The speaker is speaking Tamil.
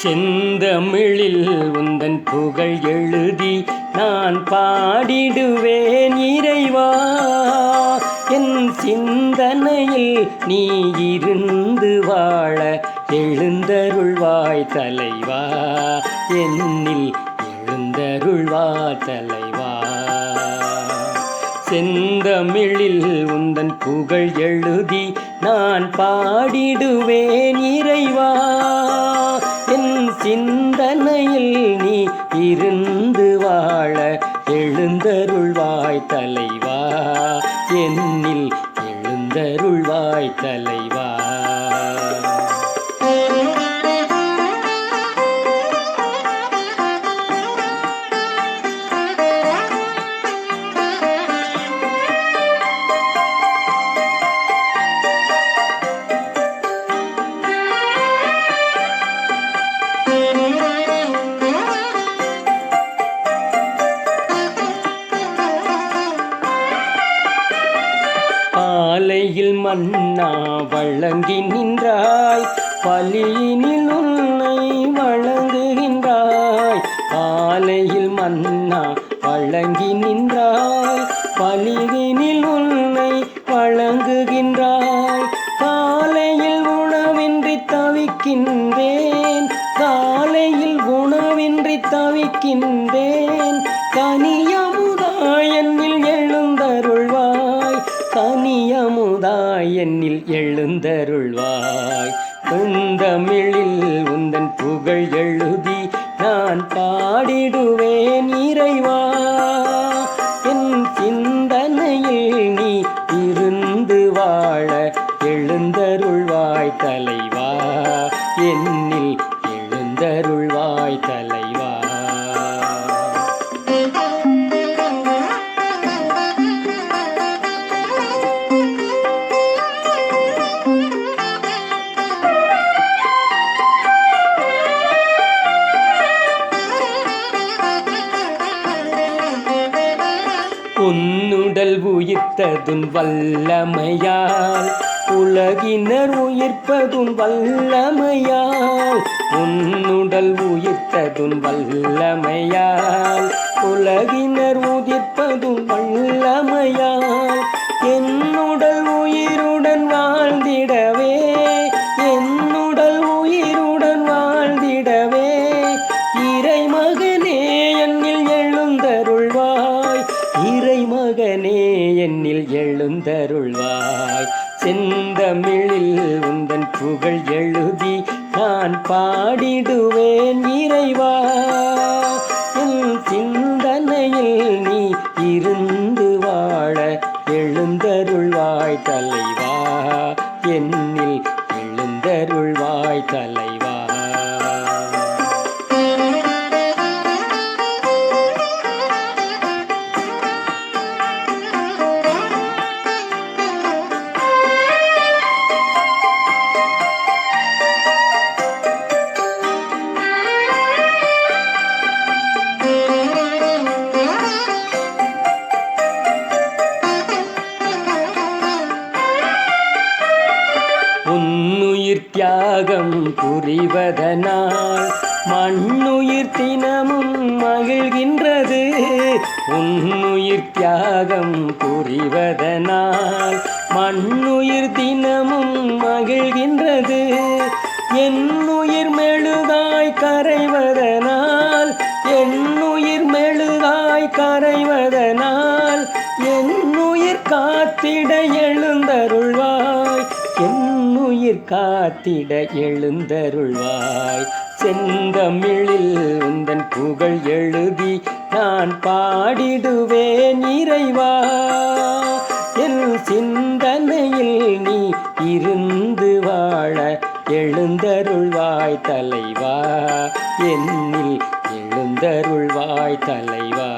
செந்தமிழில் உந்தன் புகழ் எழுதி நான் பாடிடுவேன் இறைவா. என் சிந்தனையில் நீ இருந்து வாழ எழுந்தருள்வாய் தலைவா. என்னில் எழுந்தருள்வாய் தலைவா. செந்தமிழில் உந்தன் புகழ் எழுதி நான் பாடிடுவேன் இறைவா. என் சிந்தனையில் நீ இருந்து வாழ எழுந்தருள்வாய் தலைவா. என்னில் எழுந்தருள்வாய் தலைவா. பாலையில் மன்னா வழங்கி நின்றாய், பலியினில் உன்னை வழங்குகின்றாய். பாலையில் மன்னா வழங்கி நின்றாய், பலியினில் உன்னை வழங்குகின்றாய். காலையில் உணவின்றி தவிக்கின்றேன், காலையில் உணவின்றி தவிக்கின்றேன். கனியமுதாய் என்னில் எழுந்தருள்வாய், கனியமுதாய் என்னில் எழுந்தருள்வாய். செந்தமிழில் உந்தன் புகழ் எழுதி நான் பாடிடுவேன் இறைவா. என் சிந்தனையில் நீ இருந்து வாழ எழுந்தருள்வாய் தலைவா. என்னில் எழுந்தருள்வாய் தலைவா. உன்னுடல் உயிர்த்ததுன் வல்லமையால், உலகினர் உயிர்ப்பதுன் வல்லமையால். உன்னுடல் உயிர்த்ததுன் வல்லமையால், உலகினர் உயிர்ப்பதுன் வல்லமையால். என்னுடல் உயிருடன் வாழ்ந்திடவே, என்னுடல் உயிருடன் வாழ்ந்திடவே. இறைமகனே என்னில் எழுந்தருள்வாய், இறைமகனே என்னில் எழுந்தருள்வாய். செந்தமிழில் உந்தன் புகழ் எழுதி நான் பாடிடுவேன் இறைவா. என் சிந்தனையில் நீ இருந்து வாழ எழுந்தருள்வாய் தலைவா. என்னில் எழுந்தருள்வாய் தலைவா. உன்னுயிர் தியாகம் புரிவதனால் மண்ணுயிர் தினமும் மகிழ்கின்றது. உன்னுயிர் தியாகம் புரிவதனால் மண்ணுயிர் தினமும் மகிழ்கின்றது. என்னுயிர் மெழுகாய் கரைவதனால், என்னுயிர் மெழுகாய் கரைவதனால். என்னுயிர் காத்திட எழுந்தருள்வாய், என்னுயிர் காத்திட எழுந்தருள்வாய். செந்தமிழில் உந்தன் புகழ் எழுதி நான் பாடிடுவேன் இறைவா. என் சிந்தனையில் நீ இருந்து வாழ எழுந்தருள்வாய் தலைவா. என்னில் எழுந்தருள்வாய் தலைவா.